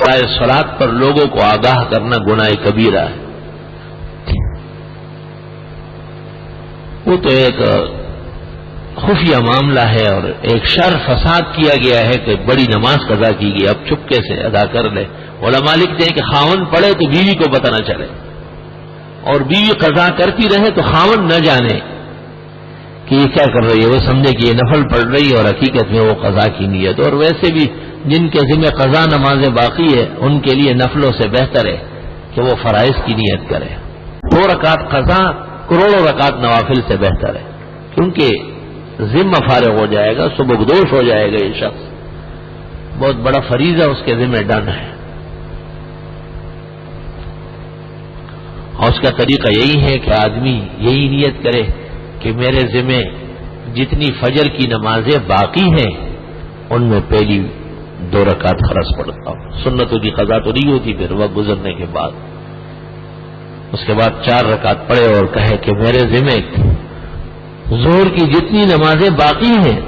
برائے صلاۃ پر لوگوں کو آگاہ کرنا گناہ کبیرہ ہے۔ وہ تو ایک خفیہ معاملہ ہے اور ایک شر فساد کیا گیا ہے کہ بڑی نماز قضا کی گئی، اب چپکے سے ادا کر لے۔ علماء لکھتے ہیں کہ خاوند پڑھے تو بیوی کو پتہ نہ چلے، اور بیوی قضا کرتی رہے تو خاوند نہ جانے کہ یہ کیا کر رہی ہے، وہ سمجھے کہ یہ نفل پڑھ رہی ہے اور حقیقت میں وہ قضا کی نیت۔ اور ویسے بھی جن کے ذمہ قضا نمازیں باقی ہے ان کے لیے نفلوں سے بہتر ہے کہ وہ فرائض کی نیت کرے۔ 2 رکعت قضا کروڑوں رکعت نوافل سے بہتر ہے، کیونکہ ذمہ فارغ ہو جائے گا، سبکدوش ہو جائے گا، یہ شخص بہت بڑا فریضہ اس کے ذمہ ڈن ہے۔ اور اس کا طریقہ یہی ہے کہ آدمی یہی نیت کرے کہ میرے ذمہ جتنی فجر کی نمازیں باقی ہیں ان میں پہلی 2 رکعت فرض پڑھتا ہوں، سنتوں کی قضا تو نہیں ہوتی پھر وقت گزرنے کے بعد۔ اس کے بعد 4 رکعت پڑھے اور کہے کہ میرے ذمہ ظہر کی جتنی نمازیں باقی ہیں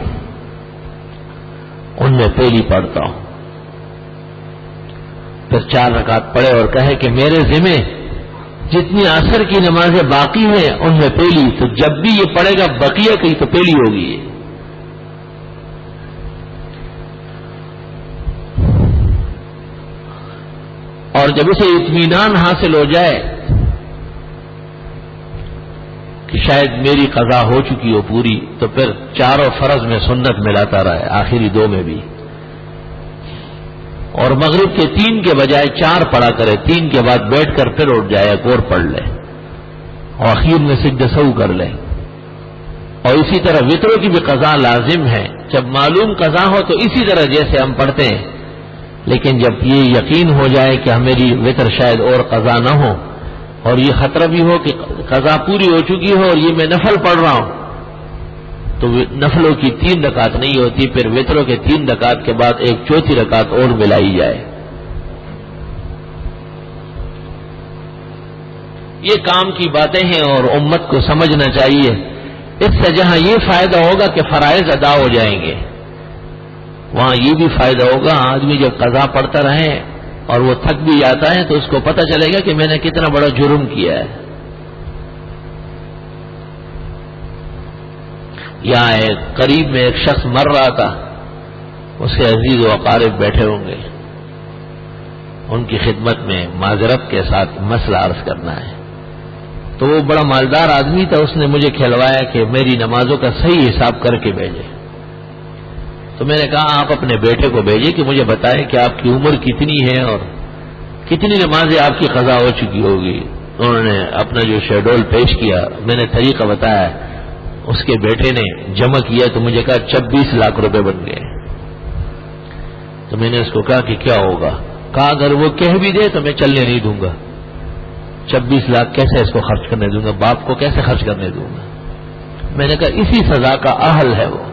ان میں پہلی پڑھتا ہوں، پھر 4 رکعت پڑھے اور کہے کہ میرے ذمہ جتنی عصر کی نمازیں باقی ہیں ان میں پہلی، تو جب بھی یہ پڑھے گا بقیہ کی تو پہلی ہوگی یہ۔ اور جب اسے اطمینان حاصل ہو جائے کہ شاید میری قضا ہو چکی ہو پوری، تو پھر 4 فرض میں سنت ملاتا رہے، آخری 2 میں بھی، اور مغرب کے 3 کے بجائے 4 پڑھا کرے، 3 کے بعد بیٹھ کر پھر اٹھ جائے، ایک اور پڑھ لے اور اخیر میں سجدہ سہو کر لے۔ اور اسی طرح وتروں کی بھی قضا لازم ہے، جب معلوم قضا ہو تو اسی طرح جیسے ہم پڑھتے ہیں، لیکن جب یہ یقین ہو جائے کہ میری وتر شاید اور قضا نہ ہو اور یہ خطرہ بھی ہو کہ قضا پوری ہو چکی ہو اور یہ میں نفل پڑھ رہا ہوں، تو نفلوں کی 3 رکعت نہیں ہوتی، پھر وتروں کے 3 رکعت کے بعد ایک 4تھی رکعت اور ملائی جائے۔ یہ کام کی باتیں ہیں اور امت کو سمجھنا چاہیے۔ اس سے جہاں یہ فائدہ ہوگا کہ فرائض ادا ہو جائیں گے، وہاں یہ بھی فائدہ ہوگا آدمی جب قضا پڑھتا رہے اور وہ تھک بھی جاتا ہے تو اس کو پتہ چلے گا کہ میں نے کتنا بڑا جرم کیا ہے۔ یہاں ایک قریب میں ایک شخص مر رہا تھا، اس کے عزیز و اقارب بیٹھے ہوں گے، ان کی خدمت میں معذرت کے ساتھ مسئلہ عرض کرنا ہے۔ تو وہ بڑا مالدار آدمی تھا، اس نے مجھے کھلوایا کہ میری نمازوں کا صحیح حساب کر کے بھیجے۔ تو میں نے کہا آپ اپنے بیٹے کو بھیجے کہ مجھے بتائیں کہ آپ کی عمر کتنی ہے اور کتنی نمازیں آپ کی قضا ہو چکی ہوگی۔ انہوں نے اپنا جو شیڈول پیش کیا، میں نے طریقہ بتایا، اس کے بیٹے نے جمع کیا تو مجھے کہا 26 لاکھ روپے بن گئے۔ تو میں نے اس کو کہا کہ کیا ہوگا؟ کہا اگر وہ کہہ بھی دے تو میں چلنے نہیں دوں گا، 26 لاکھ کیسے اس کو خرچ کرنے دوں گا، باپ کو کیسے خرچ کرنے دوں گا؟ میں نے کہا اسی سزا کا اہل ہے وہ،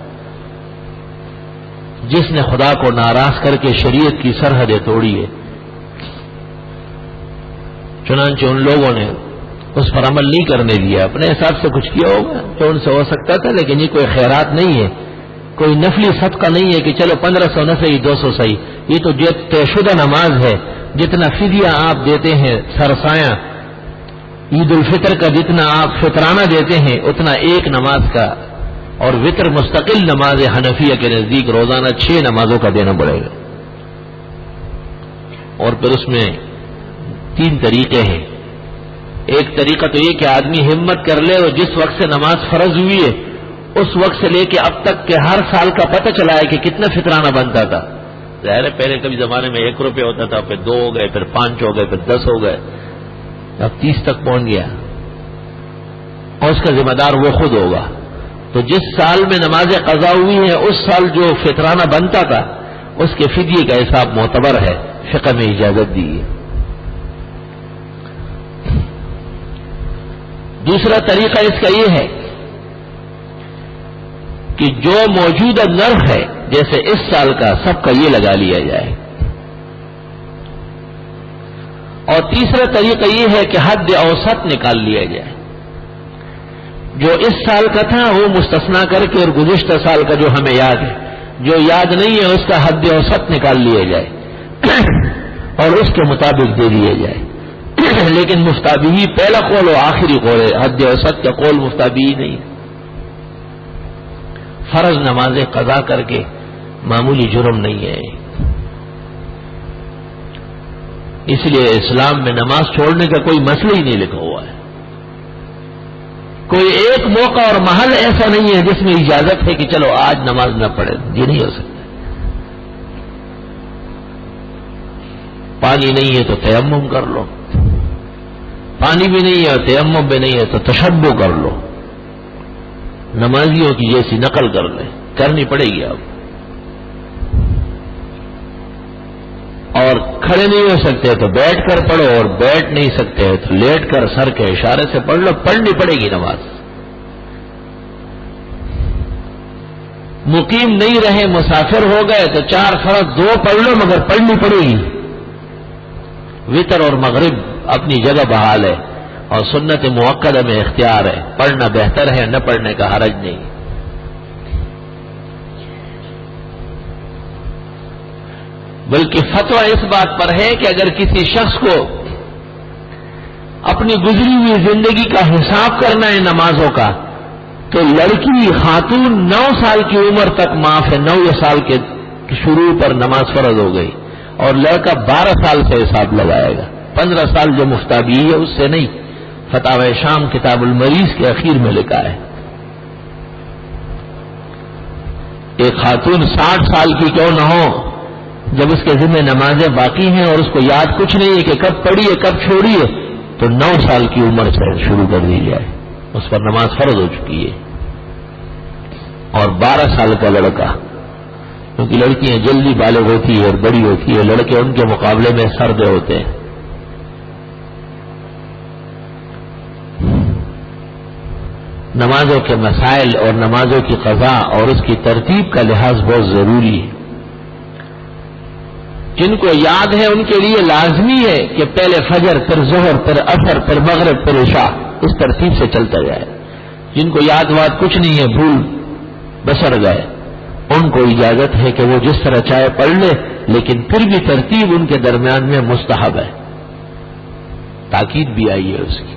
جس نے خدا کو ناراض کر کے شریعت کی سرحدیں توڑی ہے۔ چنانچہ ان لوگوں نے اس پر عمل نہیں کرنے دیا، اپنے حساب سے کچھ کیا ہوگا تو ان سے ہو سکتا تھا، لیکن یہ کوئی خیرات نہیں ہے، کوئی نفلی صدقہ نہیں ہے کہ چلو 1500 نہ صحیح 200 صحیح، یہ تو طے شدہ نماز ہے۔ جتنا فدیہ آپ دیتے ہیں سرسایہ عید الفطر کا، جتنا آپ فطرانہ دیتے ہیں اتنا ایک نماز کا، اور وطر مستقل نماز حنفیہ کے نزدیک روزانہ 6 نمازوں کا دینا پڑے گا۔ اور پھر اس میں 3 طریقے ہیں۔ ایک طریقہ تو یہ کہ آدمی ہمت کر لے اور جس وقت سے نماز فرض ہوئی ہے اس وقت سے لے کے اب تک کے ہر سال کا پتہ چلا ہے کہ کتنا فطرانہ بنتا تھا۔ ظاہر ہے پہلے کبھی زمانے میں 1 روپے ہوتا تھا، پھر 2 ہو گئے، پھر 5 ہو گئے، پھر 10 ہو گئے، اب 30 تک پہنچ گیا، اور اس کا ذمہ دار وہ خود ہوگا۔ تو جس سال میں نماز قضا ہوئی ہے اس سال جو فطرانہ بنتا تھا اس کے فدیے کا حساب معتبر ہے، فقہ میں اجازت دی ہے۔ دوسرا طریقہ اس کا یہ ہے کہ جو موجودہ نرخ ہے جیسے اس سال کا سب کا یہ لگا لیا جائے، اور تیسرا طریقہ یہ ہے کہ حد اوسط نکال لیا جائے، جو اس سال کا تھا وہ مستثنا کر کے اور گزشتہ سال کا جو ہمیں یاد ہے، جو یاد نہیں ہے اس کا حد اوسط نکال لیا جائے، اور اس کے مطابق دے دیے جائے لیکن مفتابی پہلا قول و آخری قول ہے، حد اوسط کا قول مفتابی نہیں۔ فرض نمازیں قضا کر کے معمولی جرم نہیں ہے، اس لیے اسلام میں نماز چھوڑنے کا کوئی مسئلہ ہی نہیں لکھا ہوا ہے۔ کوئی ایک موقع اور محل ایسا نہیں ہے جس میں اجازت ہے کہ چلو آج نماز نہ پڑھے، یہ نہیں ہو سکتا۔ پانی نہیں ہے تو تیمم کر لو، پانی بھی نہیں ہے اور تیمم بھی نہیں ہے تو تشبع کر لو، نمازیوں کی جیسی نقل کر لیں، کرنی پڑے گی اب۔ اور کھڑے نہیں ہو سکتے تو بیٹھ کر پڑھو، اور بیٹھ نہیں سکتے تو لیٹ کر سر کے اشارے سے پڑھ لو، پڑھنی پڑے گی نماز۔ مقیم نہیں رہے، مسافر ہو گئے تو 4 فرض 2 پڑھ لو، مگر پڑھنی پڑے گی۔ وتر اور مغرب اپنی جگہ بحال ہے اور سنت مؤکدہ میں اختیار ہے، پڑھنا بہتر ہے، نہ پڑھنے کا حرج نہیں۔ بلکہ فتویٰ اس بات پر ہے کہ اگر کسی شخص کو اپنی گزری ہوئی زندگی کا حساب کرنا ہے نمازوں کا، تو لڑکی خاتون 9 سال کی عمر تک معاف ہے، 9 سال کے شروع پر نماز فرض ہو گئی، اور لڑکا 12 سال سے حساب لگائے گا، 15 سال جو مفتابی ہے اس سے نہیں۔ فتاوی شام کتاب المریض کے اخیر میں لکھا ہے۔ ایک خاتون 60 سال کی کیوں نہ ہو، جب اس کے ذمہ نمازیں باقی ہیں اور اس کو یاد کچھ نہیں ہے کہ کب پڑھی ہے کب چھوڑی ہے، تو 9 سال کی عمر سے شروع کر دی جائے، اس پر نماز فرض ہو چکی ہے۔ اور 12 سال کا لڑکا، کیونکہ لڑکیاں جلدی بالغ ہوتی ہے اور بڑی ہوتی ہے، لڑکے ان کے مقابلے میں سردے ہوتے ہیں۔ نمازوں کے مسائل اور نمازوں کی قضا اور اس کی ترتیب کا لحاظ بہت ضروری ہے۔ جن کو یاد ہے ان کے لیے لازمی ہے کہ پہلے فجر، پھر ظہر، پھر عصر، پھر مغرب، پھر عشاء، اس ترتیب سے چلتا جائے۔ جن کو یاد واد کچھ نہیں ہے، بھول بسر گئے، ان کو اجازت ہے کہ وہ جس طرح چاہے پڑھ لے، لیکن پھر بھی ترتیب ان کے درمیان میں مستحب ہے، تاکید بھی آئی ہے اس کی۔